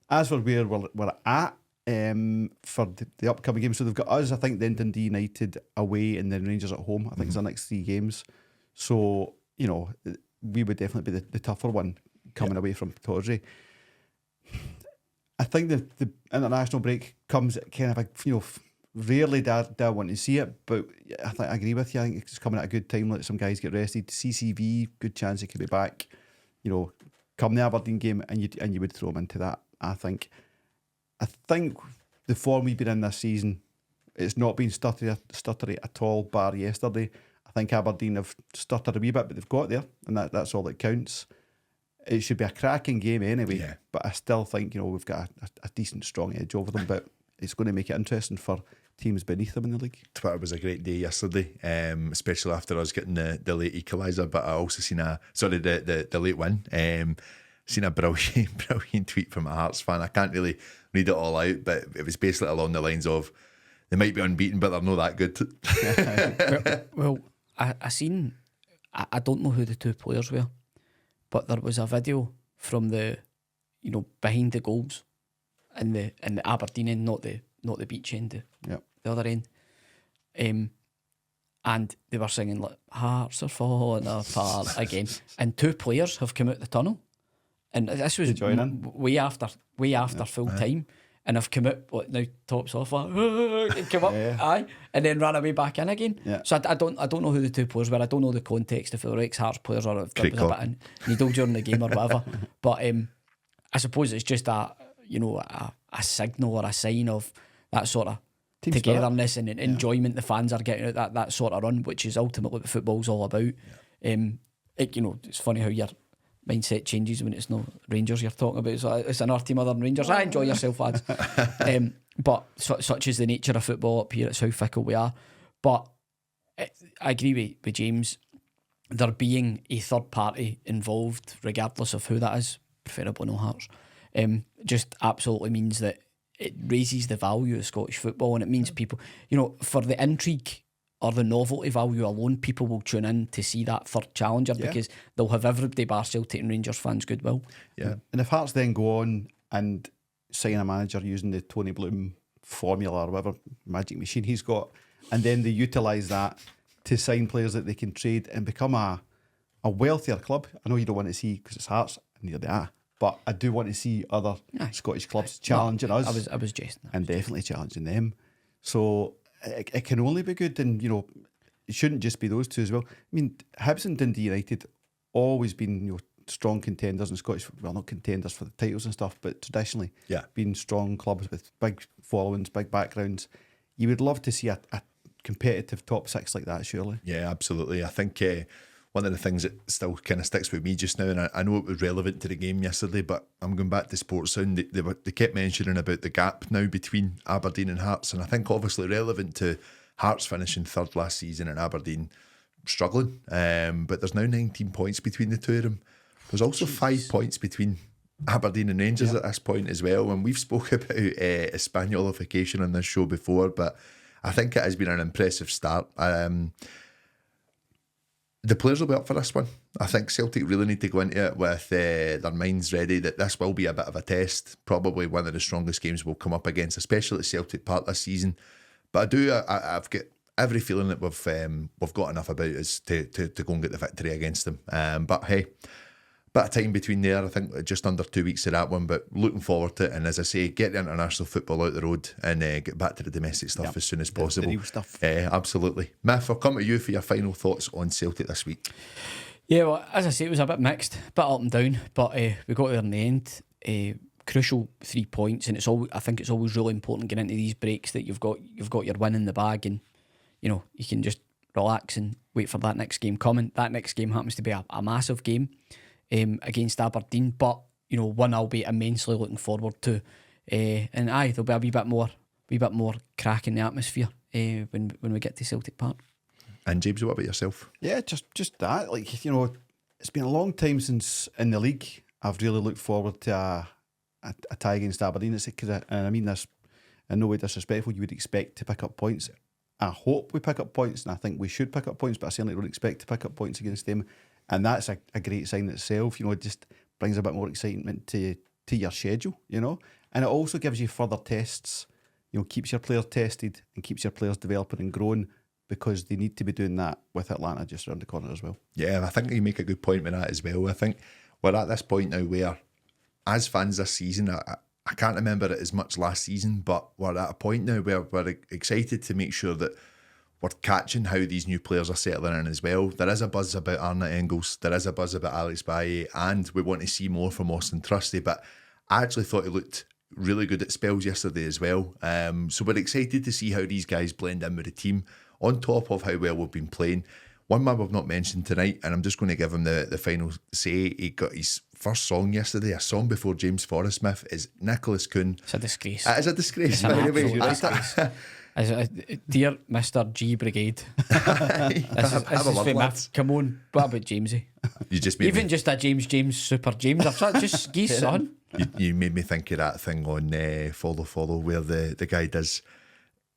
As for where we're at for the upcoming games, so they've got us. I think then Dundee United away and then Rangers at home. I think it's the next 3 games. So we would definitely be the tougher one coming away from Tawdry. I think the international break comes at kind of rarely do I want to see it, but I agree with you. I think it's coming at a good time. Let some guys get rested. CCV, good chance he could be back. Come the Aberdeen game, and you would throw him into that. I think the form we've been in this season, it's not been stuttery at all, bar yesterday. I think Aberdeen have stuttered a wee bit, but they've got there, and that's all that counts. It should be a cracking game anyway, but I still think we've got a decent strong edge over them, but it's going to make it interesting for teams beneath them in the league. Twitter was a great day yesterday, especially after us getting the late equaliser, but I also seen the late win. Seen a brilliant tweet from a Hearts fan. I can't really read it all out, but it was basically along the lines of, they might be unbeaten, but they're not that good. well, I seen, I don't know who the 2 players were, but there was a video from the, behind the goals in the Aberdeen end, not the beach end, the other end. And they were singing like Hearts are falling apart again. And 2 players have come out the tunnel. And this was way after full time. And I've come up now tops off and come up, aye, and then ran away back in again. Yeah. So I don't know who the 2 players were. I don't know the context if they were ex-Hearts players or if there was a bit in needle during the game or whatever. But I suppose it's just a signal or a sign of that sort of team togetherness and enjoyment the fans are getting out that sort of run, which is ultimately what football's all about. It's funny how your mindset changes when it's no Rangers you're talking about. So it's another team other than Rangers. I enjoy yourself, lads. But such is the nature of football up here. It's how fickle we are. But I agree with James. There being a third party involved, regardless of who that is, preferably no Hearts, just absolutely means that it raises the value of Scottish football, and it means people, for the intrigue or the novelty value alone, people will tune in to see that third challenger because they'll have everybody bar Celtic and Rangers fans goodwill. Yeah. And if Hearts then go on and sign a manager using the Tony Bloom formula or whatever magic machine he's got, and then they utilise that to sign players that they can trade and become a wealthier club. I know you don't want to see, because it's Hearts, and neither they are, but I do want to see other Scottish clubs challenging us. I was jesting. And definitely challenging them. So it can only be good, and it shouldn't just be those 2 as well. I mean, Hibs and Dundee United always been strong contenders in Scottish, well, not contenders for the titles and stuff, but traditionally been strong clubs with big followings, big backgrounds. You would love to see a competitive top 6 like that, surely. Yeah, absolutely. I think one of the things that still kind of sticks with me just now, and I know it was relevant to the game yesterday, but I'm going back to Sports Sound. They kept mentioning about the gap now between Aberdeen and Hearts, and I think obviously relevant to Hearts finishing 3rd last season and Aberdeen struggling. But there's now 19 points between the 2 of them. There's also 5 points between Aberdeen and Rangers at this point as well. And we've spoke about Espanyolification on this show before, but I think it has been an impressive start. the players will be up for this one. I think Celtic really need to go into it with their minds ready that this will be a bit of a test. Probably one of the strongest games we'll come up against, especially at Celtic Park this season. But I've got every feeling that we've got enough about us to go and get the victory against them. But hey, bit of time between there. I think just under 2 weeks of that one, but looking forward to it. And as I say, get the international football out the road and get back to the domestic stuff as soon as possible. The real stuff. Absolutely. Miff, I'll come to you for your final thoughts on Celtic this week. Yeah, well, as I say, it was a bit mixed, a bit up and down, but we got there in the end. Crucial 3 points, and I think it's always really important getting into these breaks that you've got your win in the bag, and you can just relax and wait for that next game coming. That next game happens to be a massive game against Aberdeen, but one I'll be immensely looking forward to, and there'll be a wee bit more crack in the atmosphere when we get to Celtic Park. And James, what about yourself? Yeah, just that. It's been a long time since in the league I've really looked forward to a tie against Aberdeen. And I mean this in no way disrespectful. You would expect to pick up points. I hope we pick up points, and I think we should pick up points, but I certainly don't expect to pick up points against them. And that's a great sign itself. It just brings a bit more excitement to your schedule, And it also gives you further tests, keeps your players tested and keeps your players developing and growing, because they need to be doing that with Atlanta just around the corner as well. Yeah, I think you make a good point with that as well. I think we're at this point now where, as fans this season, I can't remember it as much last season, but we're at a point now where we're excited to make sure that we're catching how these new players are settling in as well. There is a buzz about Arne Engels, there is a buzz about Alex Baye, and we want to see more from Austin Trusty, but I actually thought he looked really good at spells yesterday as well. So we're excited to see how these guys blend in with the team, on top of how well we've been playing. One man we've not mentioned tonight, and I'm just going to give him the final say, he got his first song yesterday, a song before James Forrest Smith, is Nicholas Kuhn. It's a disgrace. It is a disgrace. It's an absolute disgrace. Dear Mr. G Brigade, this is for me. Come on, what about Jamesy? You just made even just a James Super James. I've tried just geese son. You made me think of that thing on Follow where the guy does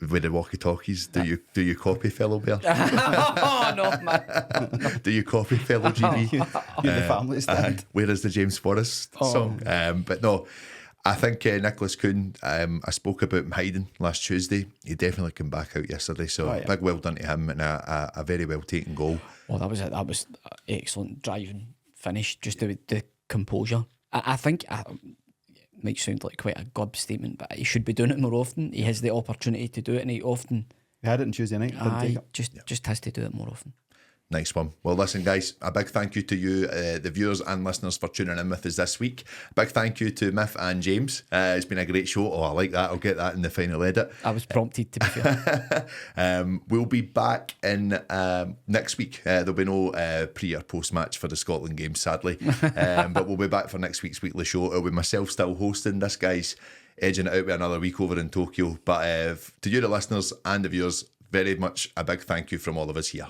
with the walkie-talkies. Do you copy, fellow Bear? Oh no, man. Do you copy, fellow GB? You're the family stand. Where is the James Forrest song? But no, I think Nicholas Kuhn, I spoke about him hiding last Tuesday. He definitely came back out yesterday, so big well done to him, and a very well taken goal. Well, that was excellent driving finish, just the composure. I think it might sound like quite a gob statement, but he should be doing it more often. He has the opportunity to do it, and he often... He had it on Tuesday night. Just has to do it more often. Nice one. Well, listen, guys, a big thank you to you, the viewers and listeners, for tuning in with us this week. A big thank you to Miff and James. It's been a great show. Oh, I like that. I'll get that in the final edit. I was prompted, to be fair. We'll be back in next week. There'll be no pre or post match for the Scotland game, sadly. But we'll be back for next week's weekly show. It'll be myself still hosting. This guy's edging it out with another week over in Tokyo. But to you, the listeners and the viewers, very much a big thank you from all of us here.